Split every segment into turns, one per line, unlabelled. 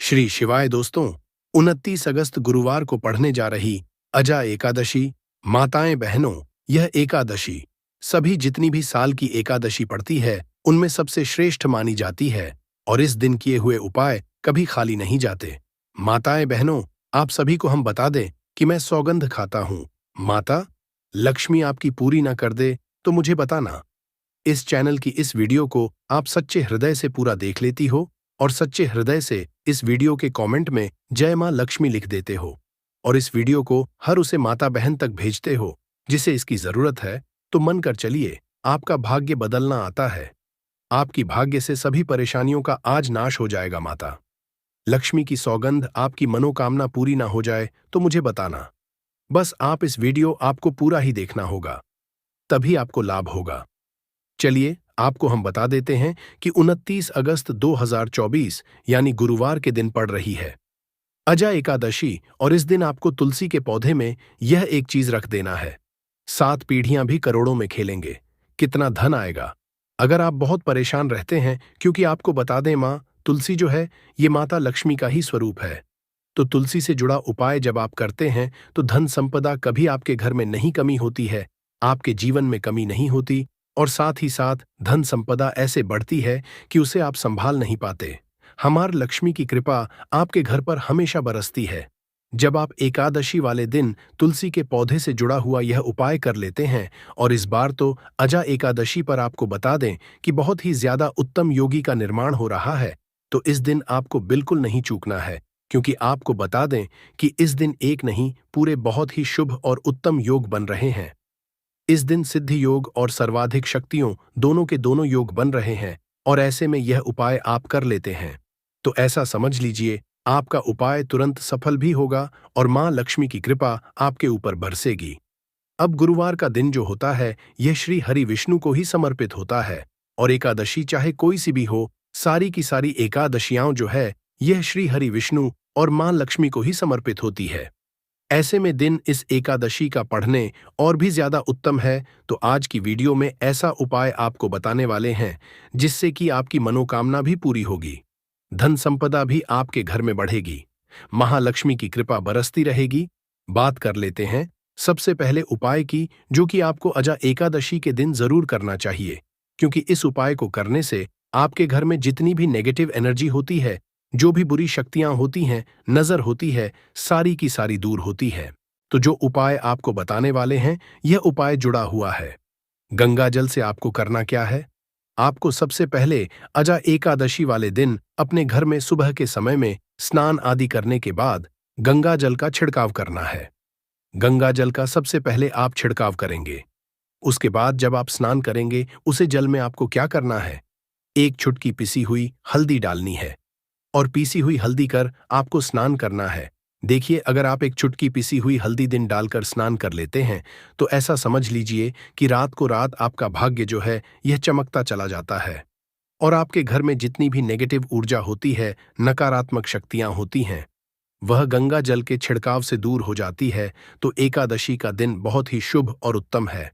श्री शिवाय दोस्तों। 29 अगस्त गुरुवार को पढ़ने जा रही अजा एकादशी। माताएं बहनों, यह एकादशी सभी जितनी भी साल की एकादशी पड़ती है उनमें सबसे श्रेष्ठ मानी जाती है और इस दिन किए हुए उपाय कभी खाली नहीं जाते। माताएं बहनों, आप सभी को हम बता दें कि मैं सौगंध खाता हूं। माता लक्ष्मी आपकी पूरी ना कर दे तो मुझे बताना। इस चैनल की इस वीडियो को आप सच्चे हृदय से पूरा देख लेती हो और सच्चे हृदय से इस वीडियो के कमेंट में जय मां लक्ष्मी लिख देते हो और इस वीडियो को हर उसे माता बहन तक भेजते हो जिसे इसकी जरूरत है, तो मन कर चलिए, आपका भाग्य बदलना आता है। आपकी भाग्य से सभी परेशानियों का आज नाश हो जाएगा। माता लक्ष्मी की सौगंध आपकी मनोकामना पूरी ना हो जाए तो मुझे बताना। बस आप इस वीडियो आपको पूरा ही देखना होगा, तभी आपको लाभ होगा। चलिए आपको हम बता देते हैं कि 29 अगस्त 2024 यानी गुरुवार के दिन पड़ रही है अजा एकादशी और इस दिन आपको तुलसी के पौधे में यह एक चीज रख देना है। 7 पीढ़ियां भी करोड़ों में खेलेंगे। कितना धन आएगा। अगर आप बहुत परेशान रहते हैं, क्योंकि आपको बता दें मां तुलसी जो है ये माता लक्ष्मी का ही स्वरूप है, तो तुलसी से जुड़ा उपाय जब आप करते हैं तो धन संपदा कभी आपके घर में नहीं कमी होती है, आपके जीवन में कमी नहीं होती और साथ ही साथ धन संपदा ऐसे बढ़ती है कि उसे आप संभाल नहीं पाते। हमार लक्ष्मी की कृपा आपके घर पर हमेशा बरसती है। जब आप एकादशी वाले दिन तुलसी के पौधे से जुड़ा हुआ यह उपाय कर लेते हैं, और इस बार तो अजा एकादशी पर आपको बता दें कि बहुत ही ज्यादा उत्तम योगी का निर्माण हो रहा है, तो इस दिन आपको बिल्कुल नहीं चूकना है, क्योंकि आपको बता दें कि इस दिन एक नहीं पूरे बहुत ही शुभ और उत्तम योग बन रहे हैं। इस दिन सिद्धि योग और सर्वाधिक शक्तियों दोनों के दोनों योग बन रहे हैं और ऐसे में यह उपाय आप कर लेते हैं तो ऐसा समझ लीजिए आपका उपाय तुरंत सफल भी होगा और मां लक्ष्मी की कृपा आपके ऊपर बरसेगी। अब गुरुवार का दिन जो होता है यह श्री हरि विष्णु को ही समर्पित होता है और एकादशी चाहे कोई सी भी हो, सारी की सारी एकादशियां जो है यह श्री हरि विष्णु और मां लक्ष्मी को ही समर्पित होती है। ऐसे में दिन इस एकादशी का पढ़ने और भी ज्यादा उत्तम है, तो आज की वीडियो में ऐसा उपाय आपको बताने वाले हैं जिससे कि आपकी मनोकामना भी पूरी होगी, धन संपदा भी आपके घर में बढ़ेगी, महालक्ष्मी की कृपा बरसती रहेगी। बात कर लेते हैं सबसे पहले उपाय की, जो कि आपको अजा एकादशी के दिन जरूर करना चाहिए, क्योंकि इस उपाय को करने से आपके घर में जितनी भी नेगेटिव एनर्जी होती है, जो भी बुरी शक्तियां होती हैं, नजर होती है, सारी की सारी दूर होती है। तो जो उपाय आपको बताने वाले हैं यह उपाय जुड़ा हुआ है। गंगा जल से आपको करना क्या है? आपको सबसे पहले अजा एकादशी वाले दिन अपने घर में सुबह के समय में स्नान आदि करने के बाद गंगा जल का छिड़काव करना है। गंगा जल का सबसे पहले आप छिड़काव करेंगे। उसके बाद जब आप स्नान करेंगे उसे जल में आपको क्या करना है, एक चुटकी पिसी हुई हल्दी डालनी है और पीसी हुई हल्दी कर आपको स्नान करना है। देखिए, अगर आप एक चुटकी पिसी हुई हल्दी दिन डालकर स्नान कर लेते हैं तो ऐसा समझ लीजिए कि रात को रात आपका भाग्य जो है यह चमकता चला जाता है और आपके घर में जितनी भी नेगेटिव ऊर्जा होती है, नकारात्मक शक्तियां होती हैं, वह गंगा जल के छिड़काव से दूर हो जाती है। तो एकादशी का दिन बहुत ही शुभ और उत्तम है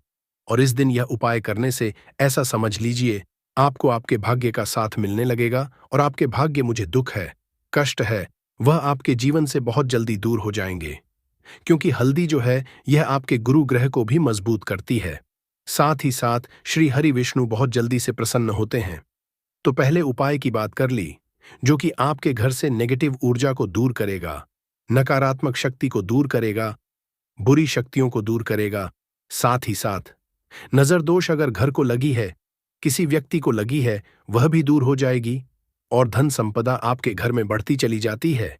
और इस दिन यह उपाय करने से ऐसा समझ लीजिए आपको आपके भाग्य का साथ मिलने लगेगा और आपके भाग्य मुझे दुख है, कष्ट है, वह आपके जीवन से बहुत जल्दी दूर हो जाएंगे, क्योंकि हल्दी जो है यह आपके गुरु ग्रह को भी मजबूत करती है। साथ ही साथ श्री हरि विष्णु बहुत जल्दी से प्रसन्न होते हैं। तो पहले उपाय की बात कर ली, जो कि आपके घर से नेगेटिव ऊर्जा को दूर करेगा, नकारात्मक शक्ति को दूर करेगा, बुरी शक्तियों को दूर करेगा। साथ ही साथ नजर दोष अगर घर को लगी है, किसी व्यक्ति को लगी है, वह भी दूर हो जाएगी और धन संपदा आपके घर में बढ़ती चली जाती है।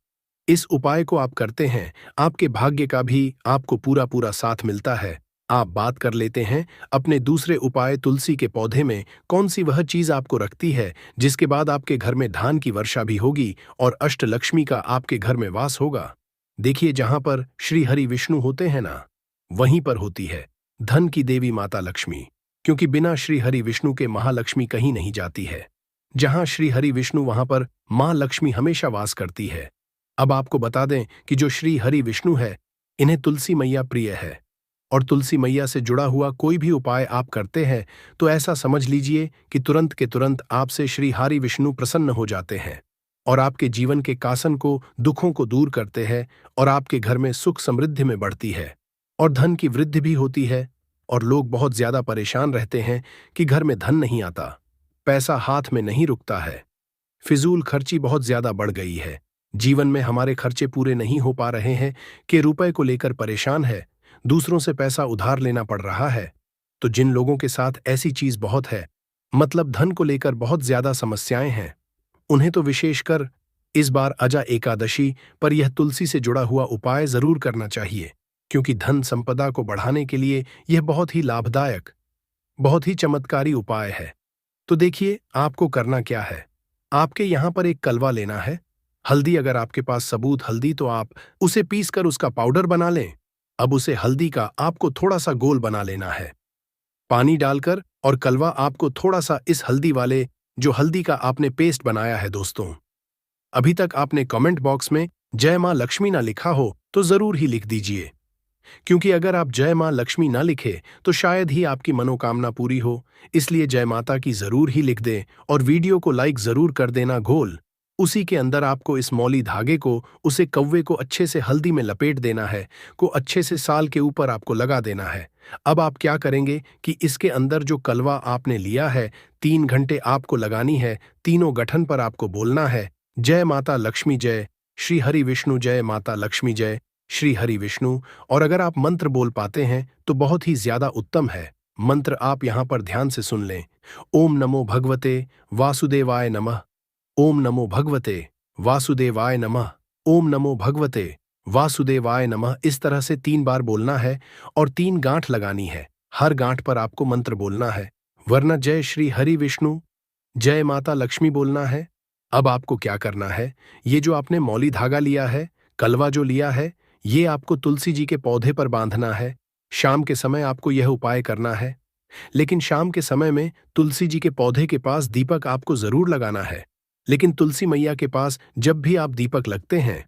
इस उपाय को आप करते हैं, आपके भाग्य का भी आपको पूरा पूरा साथ मिलता है। आप बात कर लेते हैं अपने दूसरे उपाय तुलसी के पौधे में कौन सी वह चीज आपको रखती है जिसके बाद आपके घर में धान की वर्षा भी होगी और अष्टलक्ष्मी का आपके घर में वास होगा। देखिए, जहां पर श्री हरि विष्णु होते हैं ना, वहीं पर होती है धन की देवी माता लक्ष्मी, क्योंकि बिना श्री हरि विष्णु के महालक्ष्मी कहीं नहीं जाती है। जहां श्री हरि विष्णु वहां पर मां लक्ष्मी हमेशा वास करती है। अब आपको बता दें कि जो श्री हरि विष्णु है इन्हें तुलसी मैया प्रिय है और तुलसी मैया से जुड़ा हुआ कोई भी उपाय आप करते हैं तो ऐसा समझ लीजिए कि तुरंत के तुरंत आपसे श्री हरि विष्णु प्रसन्न हो जाते हैं और आपके जीवन के कासन को, दुखों को दूर करते हैं और आपके घर में सुख समृद्धि में बढ़ती है और धन की वृद्धि भी होती है। और लोग बहुत ज्यादा परेशान रहते हैं कि घर में धन नहीं आता, पैसा हाथ में नहीं रुकता है, फिजूल खर्ची बहुत ज्यादा बढ़ गई है, जीवन में हमारे खर्चे पूरे नहीं हो पा रहे हैं, कि रुपए को लेकर परेशान है, दूसरों से पैसा उधार लेना पड़ रहा है। तो जिन लोगों के साथ ऐसी चीज बहुत है, मतलब धन को लेकर बहुत ज्यादा समस्याएं हैं, उन्हें तो विशेषकर इस बार अजा एकादशी पर यह तुलसी से जुड़ा हुआ उपाय जरूर करना चाहिए, क्योंकि धन संपदा को बढ़ाने के लिए यह बहुत ही लाभदायक, बहुत ही चमत्कारी उपाय है। तो देखिए आपको करना क्या है। आपके यहां पर एक कलवा लेना है, हल्दी, अगर आपके पास सबूत हल्दी तो आप उसे पीसकर उसका पाउडर बना लें। अब उसे हल्दी का आपको थोड़ा सा गोल बना लेना है, पानी डालकर, और कलवा आपको थोड़ा सा इस हल्दी वाले जो हल्दी का आपने पेस्ट बनाया है। दोस्तों, अभी तक आपने कमेंट बॉक्स में जय मां लक्ष्मी ना लिखा हो तो जरूर ही लिख दीजिए, क्योंकि अगर आप जय मां लक्ष्मी ना लिखे तो शायद ही आपकी मनोकामना पूरी हो। इसलिए जय माता की जरूर ही लिख दें और वीडियो को लाइक जरूर कर देना। घोल उसी के अंदर आपको इस मौली धागे को, उसे कौवे को अच्छे से हल्दी में लपेट देना है, को अच्छे से साल के ऊपर आपको लगा देना है। अब आप क्या करेंगे कि इसके अंदर जो कलवा आपने लिया है, 3 घंटे आपको लगानी है। तीनों गठन पर आपको बोलना है जय माता लक्ष्मी जय, श्री हरि विष्णु जय माता लक्ष्मी जय, श्री हरि विष्णु। और अगर आप मंत्र बोल पाते हैं तो बहुत ही ज्यादा उत्तम है। मंत्र आप यहां पर ध्यान से सुन लें। ओम नमो भगवते वासुदेवाय नमः, ओम नमो भगवते वासुदेवाय नमः, ओम नमो भगवते वासुदेवाय नमः। इस तरह से 3 बार बोलना है और 3 गांठ लगानी है। हर गांठ पर आपको मंत्र बोलना है, वरना जय श्री हरि विष्णु जय माता लक्ष्मी बोलना है। अब आपको क्या करना है, ये जो आपने मौली धागा लिया है, कलवा जो लिया है, ये आपको तुलसी जी के पौधे पर बांधना है। शाम के समय आपको यह उपाय करना है, लेकिन शाम के समय में तुलसी जी के पौधे के पास दीपक आपको जरूर लगाना है। लेकिन तुलसी मैया के पास जब भी आप दीपक लगते हैं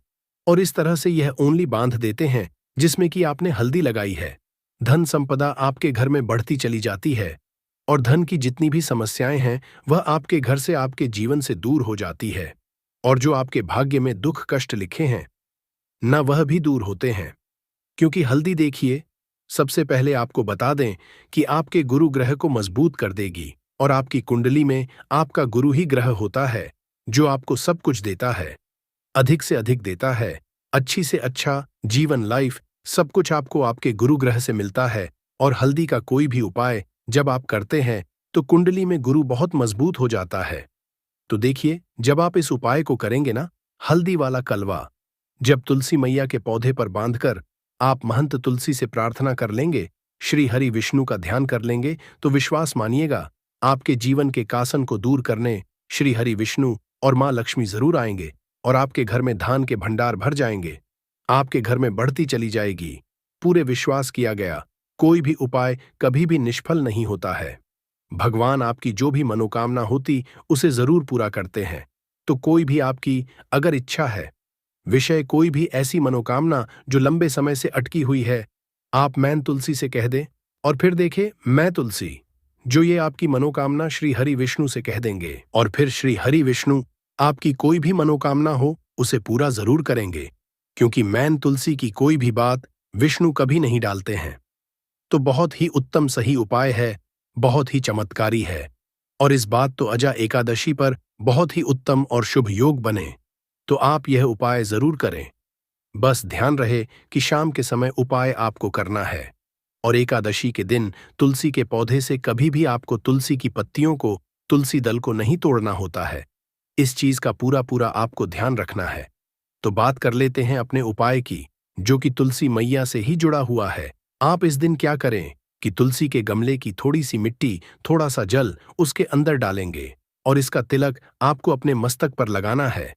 और इस तरह से यह ओनली बांध देते हैं जिसमें कि आपने हल्दी लगाई है, धन संपदा आपके घर में बढ़ती चली जाती है और धन की जितनी भी समस्याएं हैं वह आपके घर से, आपके जीवन से दूर हो जाती है। और जो आपके भाग्य में दुख कष्ट लिखे हैं न, वह भी दूर होते हैं। क्योंकि हल्दी, देखिए, सबसे पहले आपको बता दें कि आपके गुरु ग्रह को मजबूत कर देगी और आपकी कुंडली में आपका गुरु ही ग्रह होता है जो आपको सब कुछ देता है, अधिक से अधिक देता है, अच्छी से अच्छा जीवन, लाइफ, सब कुछ आपको आपके गुरु ग्रह से मिलता है। और हल्दी का कोई भी उपाय जब आप करते हैं तो कुंडली में गुरु बहुत मजबूत हो जाता है। तो देखिए, जब आप इस उपाय को करेंगे ना, हल्दी वाला कलवा जब तुलसी मैया के पौधे पर बांधकर आप महंत तुलसी से प्रार्थना कर लेंगे, श्री हरि विष्णु का ध्यान कर लेंगे, तो विश्वास मानिएगा आपके जीवन के कासन को दूर करने श्री हरि विष्णु और मां लक्ष्मी जरूर आएंगे और आपके घर में धान के भंडार भर जाएंगे, आपके घर में बढ़ती चली जाएगी। पूरे विश्वास किया गया कोई भी उपाय कभी भी निष्फल नहीं होता है। भगवान आपकी जो भी मनोकामना होती उसे जरूर पूरा करते हैं। तो कोई भी आपकी अगर इच्छा है, विषय कोई भी ऐसी मनोकामना जो लंबे समय से अटकी हुई है, आप मैं तुलसी से कह दें और फिर देखें मैं तुलसी जो ये आपकी मनोकामना श्री हरि विष्णु से कह देंगे और फिर श्री हरि विष्णु आपकी कोई भी मनोकामना हो उसे पूरा जरूर करेंगे, क्योंकि मैं तुलसी की कोई भी बात विष्णु कभी नहीं डालते हैं। तो बहुत ही उत्तम सही उपाय है, बहुत ही चमत्कारी है। और इस बात तो अजा एकादशी पर बहुत ही उत्तम और शुभ योग बने, तो आप यह उपाय जरूर करें। बस ध्यान रहे कि शाम के समय उपाय आपको करना है और एकादशी के दिन तुलसी के पौधे से कभी भी आपको तुलसी की पत्तियों को, तुलसी दल को नहीं तोड़ना होता है। इस चीज का पूरा पूरा आपको ध्यान रखना है। तो बात कर लेते हैं अपने उपाय की, जो कि तुलसी मैया से ही जुड़ा हुआ है। आप इस दिन क्या करें कि तुलसी के गमले की थोड़ी सी मिट्टी, थोड़ा सा जल उसके अंदर डालेंगे और इसका तिलक आपको अपने मस्तक पर लगाना है।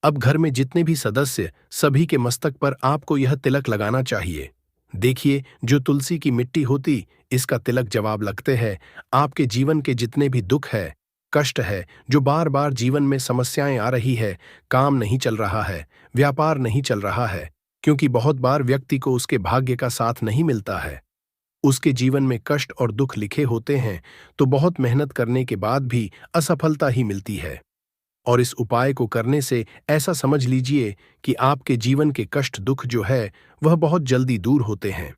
अब घर में जितने भी सदस्य, सभी के मस्तक पर आपको यह तिलक लगाना चाहिए। देखिए, जो तुलसी की मिट्टी होती, इसका तिलक जवाब लगते हैं आपके जीवन के जितने भी दुख है, कष्ट है, जो बार बार जीवन में समस्याएं आ रही है, काम नहीं चल रहा है, व्यापार नहीं चल रहा है, क्योंकि बहुत बार व्यक्ति को उसके भाग्य का साथ नहीं मिलता है, उसके जीवन में कष्ट और दुख लिखे होते हैं, तो बहुत मेहनत करने के बाद भी असफलता ही मिलती है। और इस उपाय को करने से ऐसा समझ लीजिए कि आपके जीवन के कष्ट दुख जो है वह बहुत जल्दी दूर होते हैं।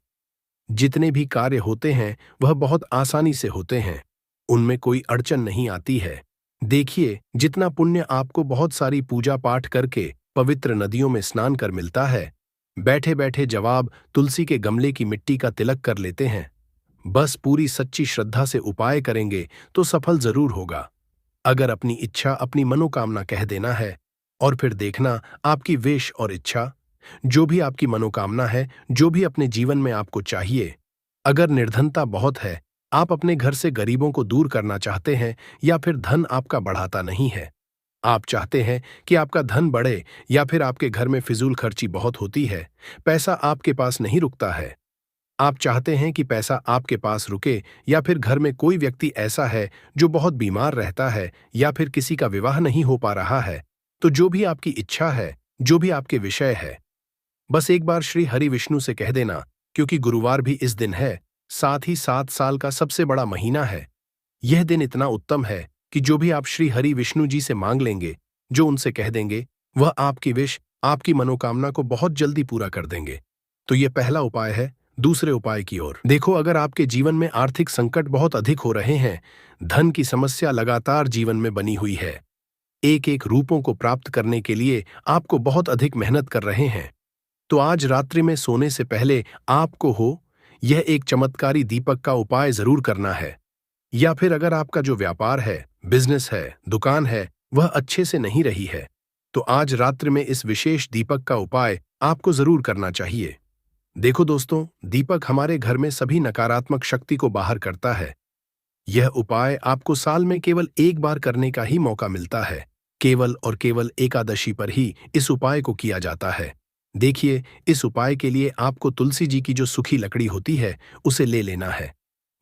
जितने भी कार्य होते हैं वह बहुत आसानी से होते हैं, उनमें कोई अड़चन नहीं आती है। देखिए, जितना पुण्य आपको बहुत सारी पूजा पाठ करके पवित्र नदियों में स्नान कर मिलता है, बैठे बैठे जवाब तुलसी के गमले की मिट्टी का तिलक कर लेते हैं। बस पूरी सच्ची श्रद्धा से उपाय करेंगे तो सफल जरूर होगा। अगर अपनी इच्छा अपनी मनोकामना कह देना है और फिर देखना आपकी विश और इच्छा, जो भी आपकी मनोकामना है, जो भी अपने जीवन में आपको चाहिए। अगर निर्धनता बहुत है, आप अपने घर से गरीबों को दूर करना चाहते हैं, या फिर धन आपका बढ़ाता नहीं है, आप चाहते हैं कि आपका धन बढ़े, या फिर आपके घर में फिजूल खर्ची बहुत होती है, पैसा आपके पास नहीं रुकता है, आप चाहते हैं कि पैसा आपके पास रुके, या फिर घर में कोई व्यक्ति ऐसा है जो बहुत बीमार रहता है, या फिर किसी का विवाह नहीं हो पा रहा है, तो जो भी आपकी इच्छा है, जो भी आपके विषय है, बस एक बार श्री हरि विष्णु से कह देना। क्योंकि गुरुवार भी इस दिन है, साथ ही 7 साल का सबसे बड़ा महीना है। यह दिन इतना उत्तम है कि जो भी आप श्री हरि विष्णु जी से मांग लेंगे, जो उनसे कह देंगे, वह आपकी विश, आपकी मनोकामना को बहुत जल्दी पूरा कर देंगे। तो यह पहला उपाय है। दूसरे उपाय की ओर देखो, अगर आपके जीवन में आर्थिक संकट बहुत अधिक हो रहे हैं, धन की समस्या लगातार जीवन में बनी हुई है, एक एक रूपों को प्राप्त करने के लिए आपको बहुत अधिक मेहनत कर रहे हैं, तो आज रात्रि में सोने से पहले आपको यह एक चमत्कारी दीपक का उपाय जरूर करना है। या फिर अगर आपका जो व्यापार है, बिजनेस है, दुकान है, वह अच्छे से नहीं रही है, तो आज रात्रि में इस विशेष दीपक का उपाय आपको जरूर करना चाहिए। देखो दोस्तों, दीपक हमारे घर में सभी नकारात्मक शक्ति को बाहर करता है। यह उपाय आपको साल में केवल एक बार करने का ही मौका मिलता है। केवल और केवल एकादशी पर ही इस उपाय को किया जाता है। देखिए, इस उपाय के लिए आपको तुलसी जी की जो सूखी लकड़ी होती है, उसे ले लेना है।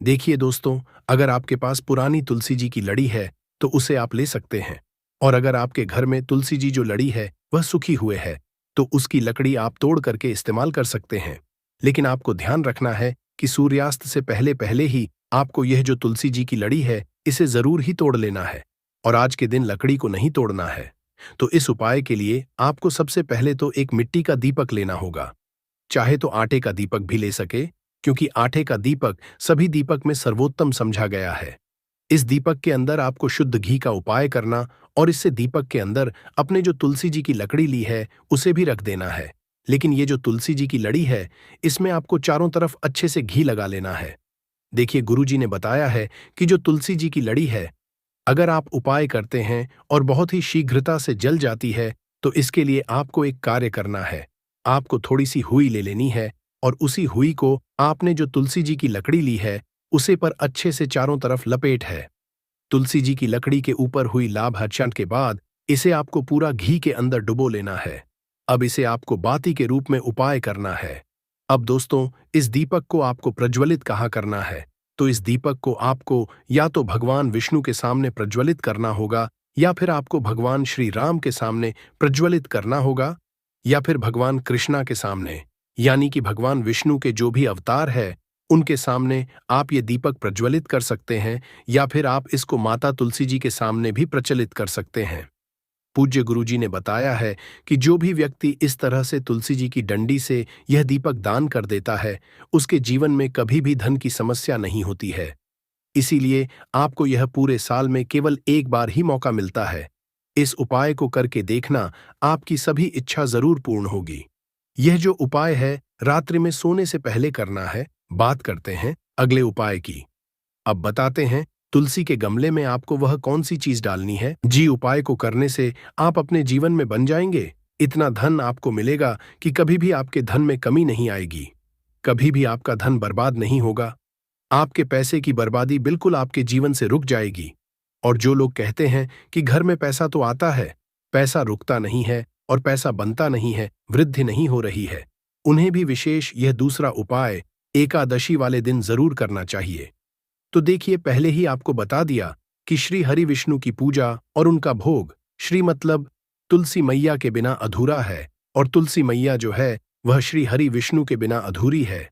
देखिए दोस्तों, अगर आपके पास पुरानी तुलसी जी की लड़ी है तो उसे आप ले सकते हैं, और अगर आपके घर में तुलसी जी जो लड़ी है वह सूखी हुए है, तो उसकी लकड़ी आप तोड़ करके इस्तेमाल कर सकते हैं। लेकिन आपको ध्यान रखना है कि सूर्यास्त से पहले पहले ही आपको यह जो तुलसी जी की लड़ी है, इसे जरूर ही तोड़ लेना है, और आज के दिन लकड़ी को नहीं तोड़ना है। तो इस उपाय के लिए आपको सबसे पहले तो एक मिट्टी का दीपक लेना होगा। चाहे तो आटे का दीपक भी ले सके, क्योंकि आटे का दीपक सभी दीपक में सर्वोत्तम समझा गया है। इस दीपक के अंदर आपको शुद्ध घी का उपाय करना, और इससे दीपक के अंदर अपने जो तुलसी जी की लकड़ी ली है उसे भी रख देना है। लेकिन ये जो तुलसी जी की लड़ी है, इसमें आपको चारों तरफ अच्छे से घी लगा लेना है। देखिए, गुरुजी ने बताया है कि जो तुलसी जी की लड़ी है, अगर आप उपाय करते हैं और बहुत ही शीघ्रता से जल जाती है, तो इसके लिए आपको एक कार्य करना है। आपको थोड़ी सी हुई ले लेनी है, और उसी हुई को आपने जो तुलसी जी की लकड़ी ली है उसे पर अच्छे से चारों तरफ लपेट है। तुलसी जी की लकड़ी के ऊपर हुई लाभ हर्षण के बाद इसे आपको पूरा घी के अंदर डुबो लेना है। अब इसे आपको बाती के रूप में उपाय करना है। अब दोस्तों, इस दीपक को आपको प्रज्वलित कहाँ करना है, तो इस दीपक को आपको या तो भगवान विष्णु के सामने प्रज्वलित करना होगा, या फिर आपको भगवान श्री राम के सामने प्रज्वलित करना होगा, या फिर भगवान कृष्णा के सामने, यानी कि भगवान विष्णु के जो भी अवतार है उनके सामने आप ये दीपक प्रज्वलित कर सकते हैं, या फिर आप इसको माता तुलसी जी के सामने भी प्रचलित कर सकते हैं। पूज्य गुरुजी ने बताया है कि जो भी व्यक्ति इस तरह से तुलसी जी की डंडी से यह दीपक दान कर देता है, उसके जीवन में कभी भी धन की समस्या नहीं होती है। इसीलिए आपको यह पूरे साल में केवल एक बार ही मौका मिलता है। इस उपाय को करके देखना, आपकी सभी इच्छा जरूर पूर्ण होगी। यह जो उपाय है रात्रि में सोने से पहले करना है। बात करते हैं अगले उपाय की। अब बताते हैं तुलसी के गमले में आपको वह कौन सी चीज डालनी है। जी, उपाय को करने से आप अपने जीवन में बन जाएंगे। इतना धन आपको मिलेगा कि कभी भी आपके धन में कमी नहीं आएगी, कभी भी आपका धन बर्बाद नहीं होगा। आपके पैसे की बर्बादी बिल्कुल आपके जीवन से रुक जाएगी। और जो लोग कहते हैं कि घर में पैसा तो आता है, पैसा रुकता नहीं है और पैसा बनता नहीं है, वृद्धि नहीं हो रही है, उन्हें भी विशेष यह दूसरा उपाय एकादशी वाले दिन जरूर करना चाहिए। तो देखिए, पहले ही आपको बता दिया कि श्री हरि विष्णु की पूजा और उनका भोग, श्री मतलब तुलसी मैया के बिना अधूरा है, और तुलसी मैया जो है वह श्री हरि विष्णु के बिना अधूरी है।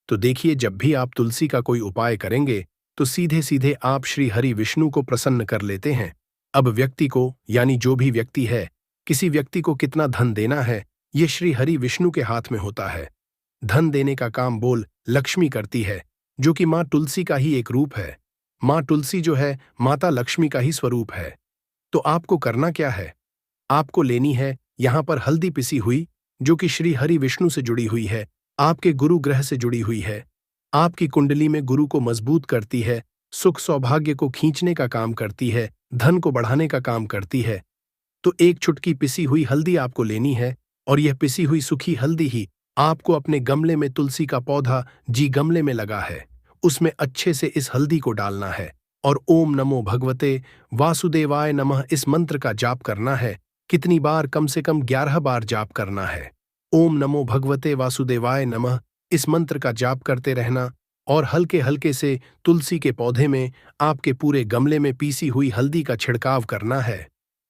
तो देखिए, जब भी आप तुलसी का कोई उपाय करेंगे तो सीधे सीधे आप श्री हरि विष्णु को प्रसन्न कर लेते हैं, अब व्यक्ति को, यानी जो भी व्यक्ति है, किसी व्यक्ति को कितना धन देना है, ये श्री हरि विष्णु के हाथ में होता है। धन देने का काम बोल लक्ष्मी करती है, जो कि माँ तुलसी का ही एक रूप है। माँ तुलसी जो है माता लक्ष्मी का ही स्वरूप है। तो आपको करना क्या है? आपको लेनी है यहाँ पर हल्दी पिसी हुई, जो कि श्री हरि विष्णु से जुड़ी हुई है, आपके गुरु ग्रह से जुड़ी हुई है, आपकी कुंडली में गुरु को मजबूत करती है, सुख सौभाग्य को खींचने का काम करती है, धन को बढ़ाने का काम करती है। तो एक चुटकी पिसी हुई हल्दी आपको लेनी है, और यह पिसी हुई सूखी हल्दी ही आपको अपने गमले में, तुलसी का पौधा जी गमले में लगा है, उसमें अच्छे से इस हल्दी को डालना है और ओम नमो भगवते वासुदेवाय नमः इस मंत्र का जाप करना है। कितनी बार? कम से कम 11 बार जाप करना है। ओम नमो भगवते वासुदेवाय नमः इस मंत्र का जाप करते रहना और हल्के हल्के से तुलसी के पौधे में, आपके पूरे गमले में पीसी हुई हल्दी का छिड़काव करना है।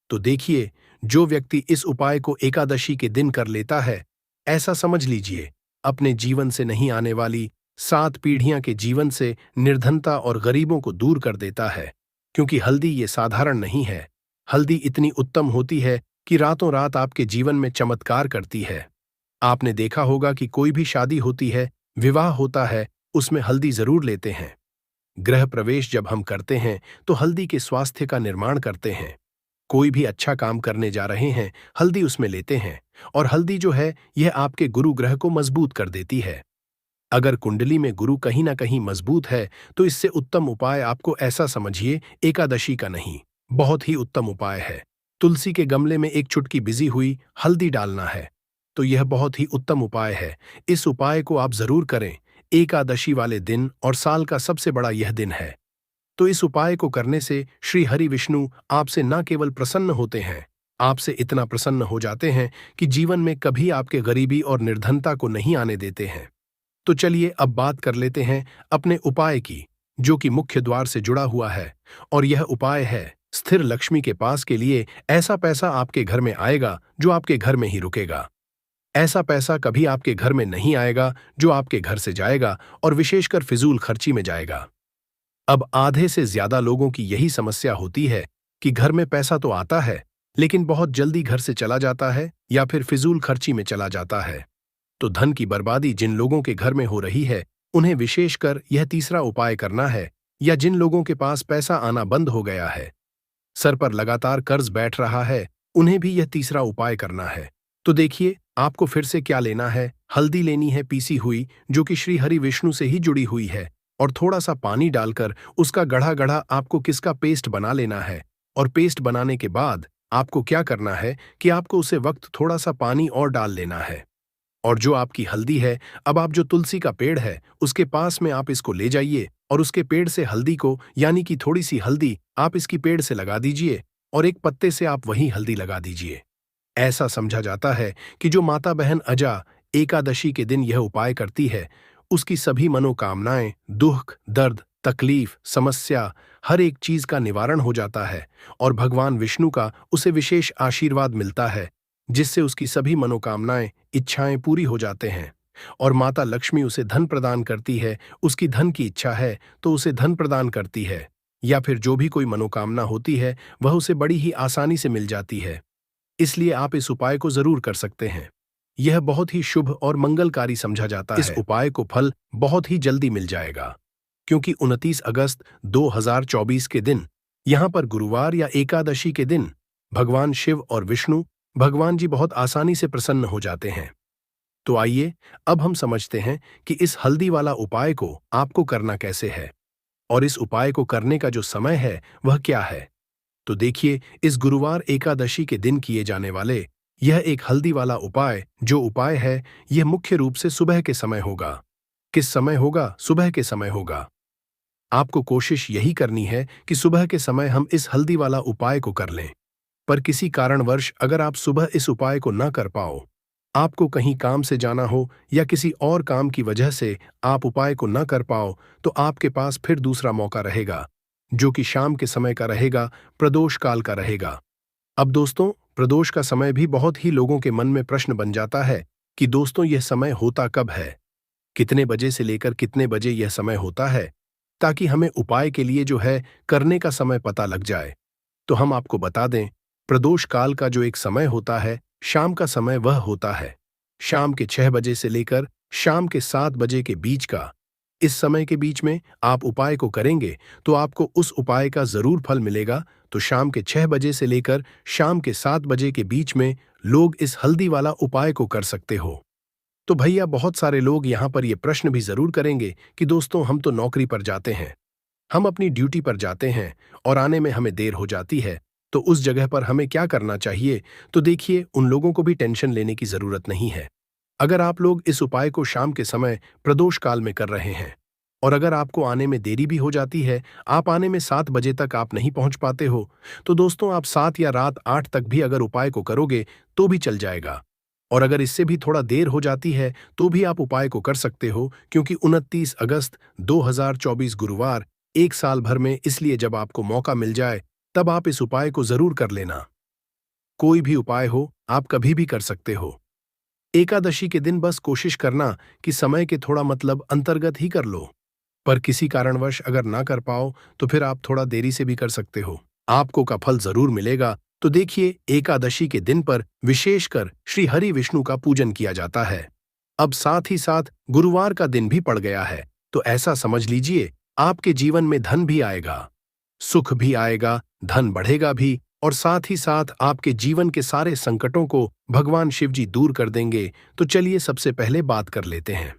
तो देखिए, जो व्यक्ति इस उपाय को एकादशी के दिन कर लेता है, ऐसा समझ लीजिए अपने जीवन से नहीं आने वाली 7 पीढ़ियां के जीवन से निर्धनता और गरीबों को दूर कर देता है। क्योंकि हल्दी ये साधारण नहीं है। हल्दी इतनी उत्तम होती है कि रातों रात आपके जीवन में चमत्कार करती है। आपने देखा होगा कि कोई भी शादी होती है, विवाह होता है, उसमें हल्दी जरूर लेते हैं। गृह प्रवेश जब हम करते हैं तो हल्दी के स्वास्थ्य का निर्माण करते हैं। कोई भी अच्छा काम करने जा रहे हैं, हल्दी उसमें लेते हैं, और हल्दी जो है यह आपके गुरु ग्रह को मजबूत कर देती है। अगर कुंडली में गुरु कहीं ना कहीं मजबूत है, तो इससे उत्तम उपाय आपको ऐसा समझिए एकादशी का नहीं, बहुत ही उत्तम उपाय है। तुलसी के गमले में एक चुटकी भिजी हुई हल्दी डालना है। तो यह बहुत ही उत्तम उपाय है। इस उपाय को आप जरूर करें एकादशी वाले दिन, और साल का सबसे बड़ा यह दिन है। तो इस उपाय को करने से श्री हरि विष्णु आपसे न केवल प्रसन्न होते हैं, आपसे इतना प्रसन्न हो जाते हैं कि जीवन में कभी आपके गरीबी और निर्धनता को नहीं आने देते हैं। तो चलिए अब बात कर लेते हैं अपने उपाय की, जो कि मुख्य द्वार से जुड़ा हुआ है। और यह उपाय है स्थिर लक्ष्मी के पास के लिए। ऐसा पैसा आपके घर में आएगा जो आपके घर में ही रुकेगा। ऐसा पैसा कभी आपके घर में नहीं आएगा जो आपके घर से जाएगा, और विशेषकर फिजूल खर्ची में जाएगा। अब आधे से ज्यादा लोगों की यही समस्या होती है कि घर में पैसा तो आता है, लेकिन बहुत जल्दी घर से चला जाता है या फिर फिजूल खर्ची में चला जाता है। तो धन की बर्बादी जिन लोगों के घर में हो रही है, उन्हें विशेषकर यह तीसरा उपाय करना है। या जिन लोगों के पास पैसा आना बंद हो गया है, सर पर लगातार कर्ज बैठ रहा है, उन्हें भी यह तीसरा उपाय करना है। तो देखिए, आपको फिर से क्या लेना है। हल्दी लेनी है पीसी हुई, जो कि श्री हरि विष्णु से ही जुड़ी हुई है, और थोड़ा सा पानी डालकर उसका गढ़ा गढ़ा आपको किसका पेस्ट बना लेना है। और पेस्ट बनाने के बाद आपको क्या करना है कि आपको उसे वक्त थोड़ा सा पानी और डाल लेना है। और जो आपकी हल्दी है, अब आप जो तुलसी का पेड़ है उसके पास में आप इसको ले जाइए, और उसके पेड़ से हल्दी को, यानी कि थोड़ी सी हल्दी आप इसकी पेड़ से लगा दीजिए, और एक पत्ते से आप वही हल्दी लगा दीजिए। ऐसा समझा जाता है कि जो माता बहन अजा एकादशी के दिन यह उपाय करती है, उसकी सभी मनोकामनाएं, दुख, दर्द, तकलीफ, समस्या, हर एक चीज का निवारण हो जाता है, और भगवान विष्णु का उसे विशेष आशीर्वाद मिलता है, जिससे उसकी सभी मनोकामनाएं, इच्छाएं पूरी हो जाते हैं। और माता लक्ष्मी उसे धन प्रदान करती है। उसकी धन की इच्छा है तो उसे धन प्रदान करती है, या फिर जो भी कोई मनोकामना होती है वह उसे बड़ी ही आसानी से मिल जाती है। इसलिए आप इस उपाय को जरूर कर सकते हैं। यह बहुत ही शुभ और मंगलकारी समझा जाता है। इस उपाय को फल बहुत ही जल्दी मिल जाएगा, क्योंकि 29 अगस्त 2024 के दिन, यहां पर गुरुवार या एकादशी के दिन, भगवान शिव और विष्णु भगवान जी बहुत आसानी से प्रसन्न हो जाते हैं। तो आइए अब हम समझते हैं कि इस हल्दी वाला उपाय को आपको करना कैसे है, और इस उपाय को करने का जो समय है वह क्या है। तो देखिए, इस गुरुवार एकादशी के दिन किए जाने वाले यह एक हल्दी वाला उपाय, जो उपाय है यह मुख्य रूप से सुबह के समय होगा। किस समय होगा? सुबह के समय होगा। आपको कोशिश यही करनी है कि सुबह के समय हम इस हल्दी वाला उपाय को कर लें। पर किसी कारणवश अगर आप सुबह इस उपाय को न कर पाओ, आपको कहीं काम से जाना हो या किसी और काम की वजह से आप उपाय को न कर पाओ, तो आपके पास फिर दूसरा मौका रहेगा, जो कि शाम के समय का रहेगा, प्रदोष काल का रहेगा। अब दोस्तों, प्रदोष का समय भी बहुत ही लोगों के मन में प्रश्न बन जाता है कि दोस्तों यह समय होता कब है, कितने बजे से लेकर कितने बजे यह समय होता है, ताकि हमें उपाय के लिए जो है करने का समय पता लग जाए। तो हम आपको बता दें, प्रदोष काल का जो एक समय होता है, शाम का समय वह होता है शाम के 6 बजे से लेकर शाम के 7 बजे के बीच का। इस समय के बीच में आप उपाय को करेंगे तो आपको उस उपाय का जरूर फल मिलेगा। तो शाम के 6 बजे से लेकर शाम के 7 बजे के बीच में लोग इस हल्दी वाला उपाय को कर सकते हो। तो भैया बहुत सारे लोग यहाँ पर ये प्रश्न भी जरूर करेंगे कि दोस्तों हम तो नौकरी पर जाते हैं, हम अपनी ड्यूटी पर जाते हैं और आने में हमें देर हो जाती है, तो उस जगह पर हमें क्या करना चाहिए। तो देखिए, उन लोगों को भी टेंशन लेने की जरूरत नहीं है। अगर आप लोग इस उपाय को शाम के समय प्रदोष काल में कर रहे हैं और अगर आपको आने में देरी भी हो जाती है, आप आने में 7 बजे तक आप नहीं पहुंच पाते हो, तो दोस्तों आप 7 या रात 8 तक भी अगर उपाय को करोगे तो भी चल जाएगा। और अगर इससे भी थोड़ा देर हो जाती है तो भी आप उपाय को कर सकते हो, क्योंकि 29 अगस्त 2024 गुरुवार एक साल भर में, इसलिए जब आपको मौका मिल जाए तब आप इस उपाय को जरूर कर लेना। कोई भी उपाय हो, आप कभी भी कर सकते हो। एकादशी के दिन बस कोशिश करना कि समय के थोड़ा मतलब अंतर्गत ही कर लो। पर किसी कारणवश अगर ना कर पाओ तो फिर आप थोड़ा देरी से भी कर सकते हो, आपको का फल जरूर मिलेगा। तो देखिए, एकादशी के दिन पर विशेषकर श्री हरि विष्णु का पूजन किया जाता है। अब साथ ही साथ गुरुवार का दिन भी पड़ गया है, तो ऐसा समझ लीजिए आपके जीवन में धन भी आएगा, सुख भी आएगा, धन बढ़ेगा भी, और साथ ही साथ आपके जीवन के सारे संकटों को भगवान शिव जी दूर कर देंगे। तो चलिए सबसे पहले बात कर लेते हैं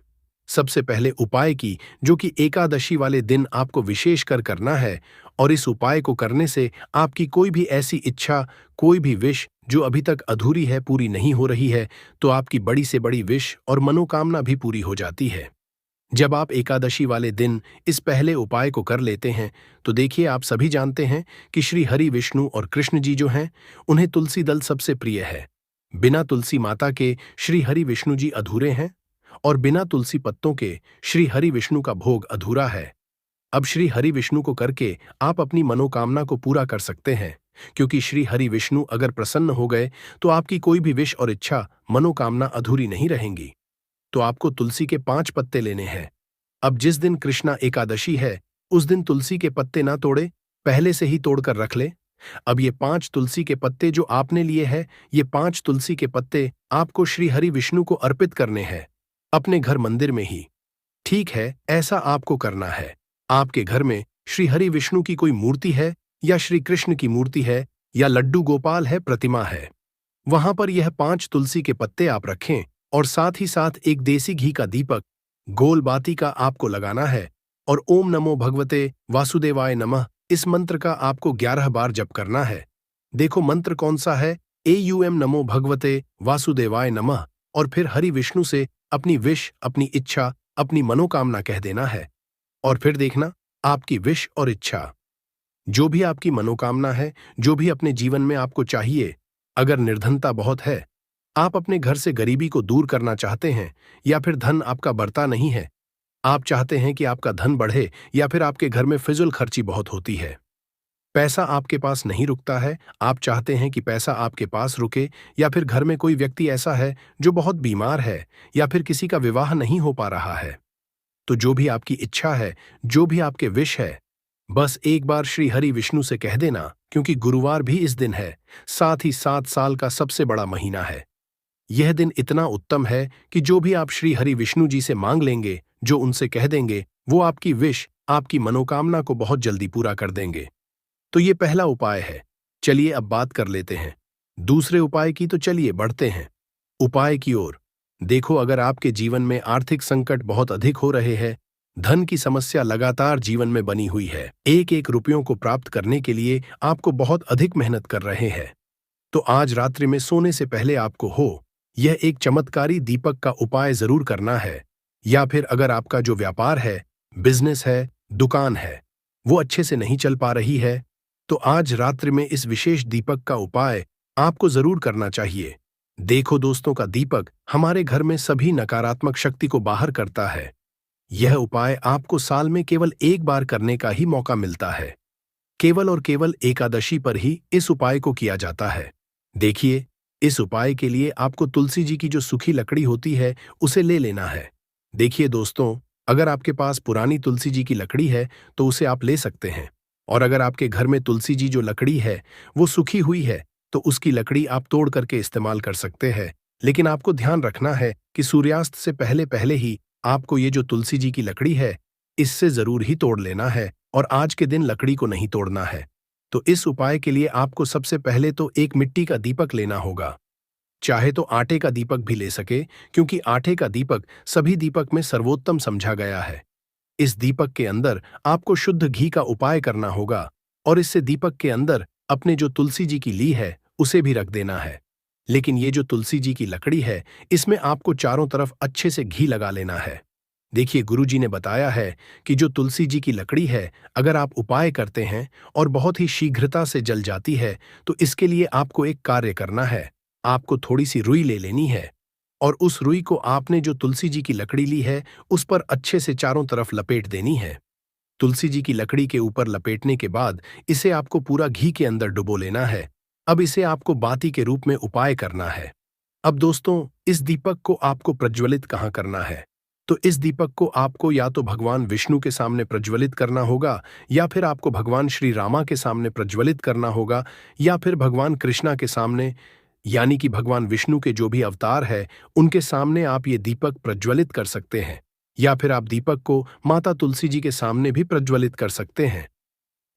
सबसे पहले उपाय की, जो कि एकादशी वाले दिन आपको विशेष कर करना है। और इस उपाय को करने से आपकी कोई भी ऐसी इच्छा, कोई भी विश जो अभी तक अधूरी है, पूरी नहीं हो रही है, तो आपकी बड़ी से बड़ी विश और मनोकामना भी पूरी हो जाती है। जब आप एकादशी वाले दिन इस पहले उपाय को कर लेते हैं तो देखिए, आप सभी जानते हैं कि श्री हरि विष्णु और कृष्ण जी जो हैं, उन्हें तुलसी दल सबसे प्रिय है। बिना तुलसी माता के श्री हरि विष्णु जी अधूरे हैं और बिना तुलसी पत्तों के श्री हरि विष्णु का भोग अधूरा है। अब श्री हरि विष्णु को करके आप अपनी मनोकामना को पूरा कर सकते हैं, क्योंकि श्री हरि विष्णु अगर प्रसन्न हो गए तो आपकी कोई भी विश और इच्छा, मनोकामना अधूरी नहीं रहेंगी। तो आपको तुलसी के 5 पत्ते लेने हैं। अब जिस दिन कृष्णा एकादशी है उस दिन तुलसी के पत्ते ना तोड़े, पहले से ही तोड़कर रख ले। अब ये 5 तुलसी के पत्ते जो आपने लिए हैं, ये 5 तुलसी के पत्ते आपको श्री हरि विष्णु को अर्पित करने हैं, अपने घर मंदिर में ही। ठीक है, ऐसा आपको करना है। आपके घर में श्री हरि विष्णु की कोई मूर्ति है या श्री कृष्ण की मूर्ति है या लड्डू गोपाल है, प्रतिमा है, वहां पर यह 5 तुलसी के पत्ते आप रखें और साथ ही साथ एक देसी घी का दीपक गोल बाती का आपको लगाना है और ओम नमो भगवते वासुदेवाय नमः इस मंत्र का आपको 11 बार जप करना है। देखो मंत्र कौन सा है, AUM नमो भगवते वासुदेवाय नमः, और फिर हरि विष्णु से अपनी विश, अपनी इच्छा, अपनी मनोकामना कह देना है। और फिर देखना, आपकी विश और इच्छा, जो भी आपकी मनोकामना है, जो भी अपने जीवन में आपको चाहिए, अगर निर्धनता बहुत है, आप अपने घर से गरीबी को दूर करना चाहते हैं, या फिर धन आपका बढ़ता नहीं है, आप चाहते हैं कि आपका धन बढ़े, या फिर आपके घर में फिजूल खर्ची बहुत होती है, पैसा आपके पास नहीं रुकता है, आप चाहते हैं कि पैसा आपके पास रुके, या फिर घर में कोई व्यक्ति ऐसा है जो बहुत बीमार है, या फिर किसी का विवाह नहीं हो पा रहा है, तो जो भी आपकी इच्छा है, जो भी आपके विश है, बस एक बार श्री हरि विष्णु से कह देना, क्योंकि गुरुवार भी इस दिन है, साथ ही 7 साल का सबसे बड़ा महीना है। यह दिन इतना उत्तम है कि जो भी आप श्री हरि विष्णु जी से मांग लेंगे, जो उनसे कह देंगे, वो आपकी विश, आपकी मनोकामना को बहुत जल्दी पूरा कर देंगे। तो ये पहला उपाय है। चलिए अब बात कर लेते हैं दूसरे उपाय की। तो चलिए बढ़ते हैं उपाय की ओर। देखो, अगर आपके जीवन में आर्थिक संकट बहुत अधिक हो रहे हैं, धन की समस्या लगातार जीवन में बनी हुई है, एक एक रुपयों को प्राप्त करने के लिए आपको बहुत अधिक मेहनत कर रहे हैं, तो आज रात्रि में सोने से पहले आपको यह एक चमत्कारी दीपक का उपाय जरूर करना है। या फिर अगर आपका जो व्यापार है, बिजनेस है, दुकान है, वो अच्छे से नहीं चल पा रही है, तो आज रात्रि में इस विशेष दीपक का उपाय आपको जरूर करना चाहिए। देखो दोस्तों, का दीपक हमारे घर में सभी नकारात्मक शक्ति को बाहर करता है। यह उपाय आपको साल में केवल एक बार करने का ही मौका मिलता है। केवल और केवल एकादशी पर ही इस उपाय को किया जाता है। देखिए, इस उपाय के लिए आपको तुलसी जी की जो सूखी लकड़ी होती है, उसे ले लेना है। देखिए दोस्तों, अगर आपके पास पुरानी तुलसी जी की लकड़ी है तो उसे आप ले सकते हैं, और अगर आपके घर में तुलसी जी जो लकड़ी है वो सूखी हुई है तो उसकी लकड़ी आप तोड़ करके इस्तेमाल कर सकते हैं। लेकिन आपको ध्यान रखना है कि सूर्यास्त से पहले पहले ही आपको ये जो तुलसी जी की लकड़ी है इससे जरूर ही तोड़ लेना है और आज के दिन लकड़ी को नहीं तोड़ना है। तो इस उपाय के लिए आपको सबसे पहले तो एक मिट्टी का दीपक लेना होगा। चाहे तो आटे का दीपक भी ले सके, क्योंकि आटे का दीपक सभी दीपक में सर्वोत्तम समझा गया है। इस दीपक के अंदर आपको शुद्ध घी का उपाय करना होगा और इससे दीपक के अंदर अपने जो तुलसी जी की ली है उसे भी रख देना है। लेकिन ये जो तुलसी जी की लकड़ी है इसमें आपको चारों तरफ अच्छे से घी लगा लेना है। देखिए, गुरु जी ने बताया है कि जो तुलसी जी की लकड़ी है अगर आप उपाय करते हैं और बहुत ही शीघ्रता से जल जाती है तो इसके लिए आपको एक कार्य करना है। आपको थोड़ी सी रुई ले लेनी है और उस रुई को आपने जो तुलसी जी की लकड़ी ली है उस पर अच्छे से चारों तरफ लपेट देनी है। तुलसी जी की लकड़ी के ऊपर लपेटने के बाद इसे आपको पूरा घी के अंदर डुबो लेना है। अब इसे आपको बाती के रूप में उपाय करना है। अब दोस्तों, इस दीपक को आपको प्रज्वलित कहाँ करना है? तो इस दीपक को आपको या तो भगवान विष्णु के सामने प्रज्वलित करना होगा, या फिर आपको भगवान श्री रामा के सामने प्रज्वलित करना होगा, या फिर भगवान कृष्णा के सामने, यानी कि भगवान विष्णु के जो भी अवतार है उनके सामने आप ये दीपक प्रज्वलित कर सकते हैं। या फिर आप दीपक को माता तुलसी जी के सामने भी प्रज्वलित कर सकते हैं।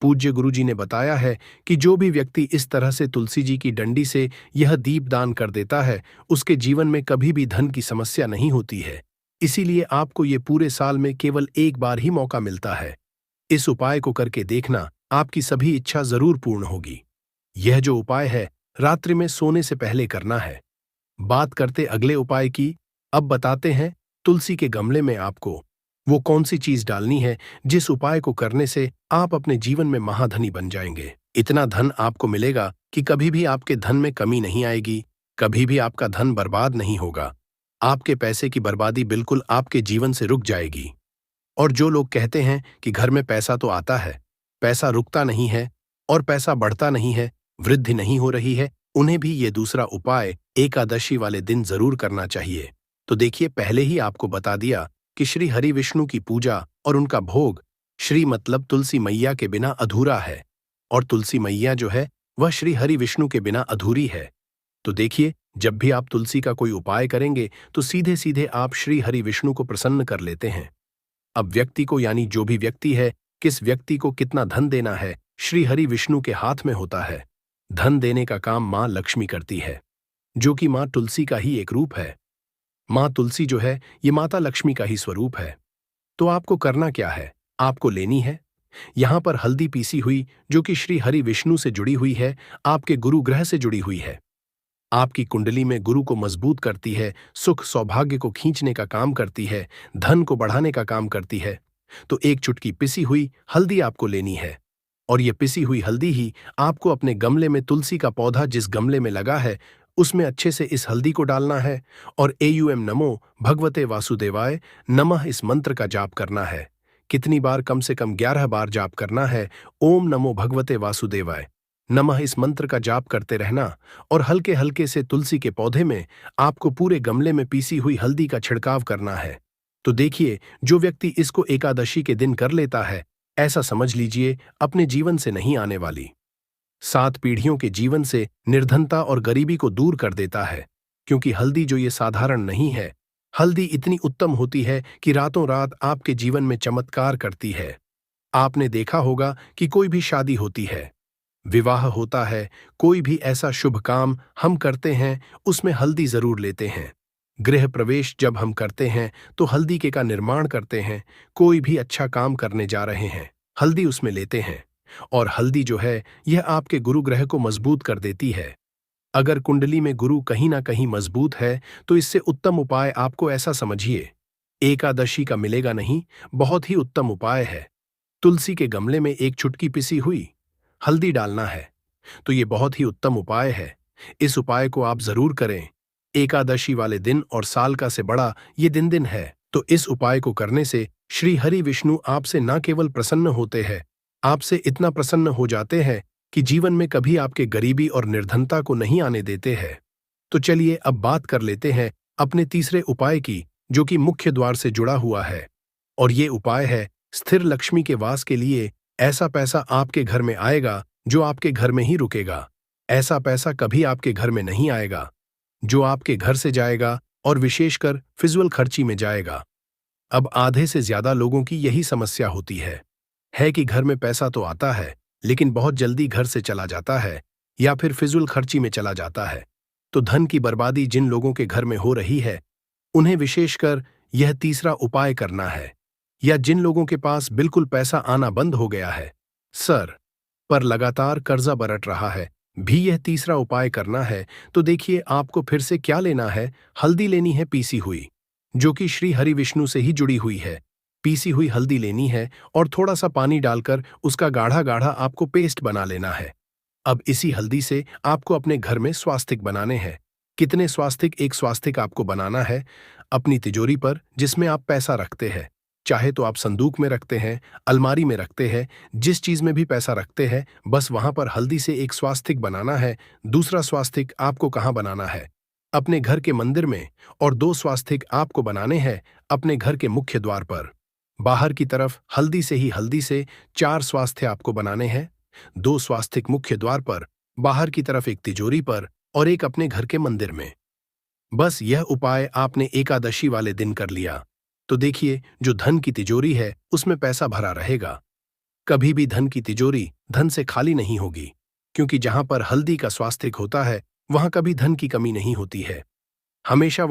पूज्य गुरु जी ने बताया है कि जो भी व्यक्ति इस तरह से तुलसी जी की डंडी से यह दीप दान कर देता है उसके जीवन में कभी भी धन की समस्या नहीं होती है। इसीलिए आपको ये पूरे साल में केवल एक बार ही मौका मिलता है। इस उपाय को करके देखना, आपकी सभी इच्छा जरूर पूर्ण होगी। यह जो उपाय है रात्रि में सोने से पहले करना है। बात करते अगले उपाय की। अब बताते हैं तुलसी के गमले में आपको वो कौन सी चीज डालनी है जिस उपाय को करने से आप अपने जीवन में महाधनी बन जाएंगे। इतना धन आपको मिलेगा कि कभी भी आपके धन में कमी नहीं आएगी, कभी भी आपका धन बर्बाद नहीं होगा। आपके पैसे की बर्बादी बिल्कुल आपके जीवन से रुक जाएगी। और जो लोग कहते हैं कि घर में पैसा तो आता है, पैसा रुकता नहीं है और पैसा बढ़ता नहीं है, वृद्धि नहीं हो रही है, उन्हें भी ये दूसरा उपाय एकादशी वाले दिन जरूर करना चाहिए। तो देखिए, पहले ही आपको बता दिया कि श्री हरि विष्णु की पूजा और उनका भोग श्री मतलब तुलसी मैया के बिना अधूरा है, और तुलसी मैया जो है वह श्री हरि विष्णु के बिना अधूरी है। तो देखिए, जब भी आप तुलसी का कोई उपाय करेंगे तो सीधे सीधे आप श्री हरि विष्णु को प्रसन्न कर लेते हैं। अब व्यक्ति को, यानी जो भी व्यक्ति है, किस व्यक्ति को कितना धन देना है श्री हरि विष्णु के हाथ में होता है। धन देने का काम मां लक्ष्मी करती है, जो कि मां तुलसी का ही एक रूप है। मां तुलसी जो है ये माता लक्ष्मी का ही स्वरूप है। तो आपको करना क्या है? आपको लेनी है यहां पर हल्दी पीसी हुई, जो कि श्री हरि विष्णु से जुड़ी हुई है, आपके गुरु ग्रह से जुड़ी हुई है, आपकी कुंडली में गुरु को मजबूत करती है, सुख सौभाग्य को खींचने का काम करती है, धन को बढ़ाने का काम करती है। तो एक चुटकी पिसी हुई हल्दी आपको लेनी है, और ये पिसी हुई हल्दी ही आपको अपने गमले में, तुलसी का पौधा जिस गमले में लगा है उसमें अच्छे से इस हल्दी को डालना है और एयूएम नमो भगवते वासुदेवाय नमः इस मंत्र का जाप करना है। कितनी बार? कम से कम 11 बार जाप करना है। ओम नमो भगवते वासुदेवाय नमः इस मंत्र का जाप करते रहना और हल्के हल्के से तुलसी के पौधे में आपको पूरे गमले में पीसी हुई हल्दी का छिड़काव करना है। तो देखिए, जो व्यक्ति इसको एकादशी के दिन कर लेता है, ऐसा समझ लीजिए अपने जीवन से नहीं आने वाली 7 पीढ़ियों के जीवन से निर्धनता और गरीबी को दूर कर देता है। क्योंकि हल्दी जो ये साधारण नहीं है, हल्दी इतनी उत्तम होती है कि रातों रात आपके जीवन में चमत्कार करती है। आपने देखा होगा कि कोई भी शादी होती है, विवाह होता है, कोई भी ऐसा शुभ काम हम करते हैं उसमें हल्दी जरूर लेते हैं। गृह प्रवेश जब हम करते हैं तो हल्दी के का निर्माण करते हैं। कोई भी अच्छा काम करने जा रहे हैं, हल्दी उसमें लेते हैं। और हल्दी जो है यह आपके गुरु ग्रह को मजबूत कर देती है। अगर कुंडली में गुरु कहीं ना कहीं मजबूत है तो इससे उत्तम उपाय आपको ऐसा समझिए, एकादशी का मिलेगा नहीं, बहुत ही उत्तम उपाय है। तुलसी के गमले में एक चुटकी पिसी हुई हल्दी डालना है। तो ये बहुत ही उत्तम उपाय है। इस उपाय को आप जरूर करें एकादशी वाले दिन, और साल का से बड़ा ये दिन है। तो इस उपाय को करने से श्री हरि विष्णु आपसे न केवल प्रसन्न होते हैं, आपसे इतना प्रसन्न हो जाते हैं कि जीवन में कभी आपके गरीबी और निर्धनता को नहीं आने देते हैं। तो चलिए अब बात कर लेते हैं अपने तीसरे उपाय की, जो कि मुख्य द्वार से जुड़ा हुआ है। और ये उपाय है स्थिर लक्ष्मी के वास के लिए ऐसा पैसा आपके घर में आएगा जो आपके घर में ही रुकेगा। ऐसा पैसा कभी आपके घर में नहीं आएगा जो आपके घर से जाएगा और विशेषकर फिजूल खर्ची में जाएगा। अब आधे से ज्यादा लोगों की यही समस्या होती है कि घर में पैसा तो आता है लेकिन बहुत जल्दी घर से चला जाता है या फिर फिजूल खर्ची में चला जाता है। तो धन की बर्बादी जिन लोगों के घर में हो रही है उन्हें विशेषकर यह तीसरा उपाय करना है, या जिन लोगों के पास बिल्कुल पैसा आना बंद हो गया है सर पर लगातार कर्जा बरत रहा है, भी यह तीसरा उपाय करना है। तो देखिए आपको फिर से क्या लेना है। हल्दी लेनी है पीसी हुई, जो कि श्री हरि विष्णु से ही जुड़ी हुई है। पीसी हुई हल्दी लेनी है और थोड़ा सा पानी डालकर उसका गाढ़ा गाढ़ा आपको पेस्ट बना लेना है। अब इसी हल्दी से आपको अपने घर में स्वास्तिक बनाने हैं। कितने स्वास्तिक? एक स्वास्तिक आपको बनाना है अपनी तिजोरी पर जिसमें आप पैसा रखते हैं। चाहे तो आप संदूक में रखते हैं, अलमारी में रखते हैं, जिस चीज में भी पैसा रखते हैं, बस वहां पर हल्दी से एक स्वास्तिक बनाना है। दूसरा स्वास्तिक आपको कहाँ बनाना है? अपने घर के मंदिर में। और 2 स्वास्तिक आपको बनाने हैं अपने घर के मुख्य द्वार पर। बाहर की तरफ हल्दी से 4 स्वास्थ्य आपको बनाने हैं। 2 स्वास्तिक मुख्य द्वार पर, बाहर की तरफ एक तिजोरी पर और एक अपने घर के मंदिर में। बस यह उपाय आपने एकादशी वाले दिन कर लिया तो देखिए जो धन की तिजोरी है उसमें पैसा भरा रहेगा। कभी भी धन की तिजोरी धन से खाली नहीं होगी, क्योंकि जहां पर हल्दी का स्वास्तिक होता है वहां कभी धन की कमी नहीं होती है। हमेशा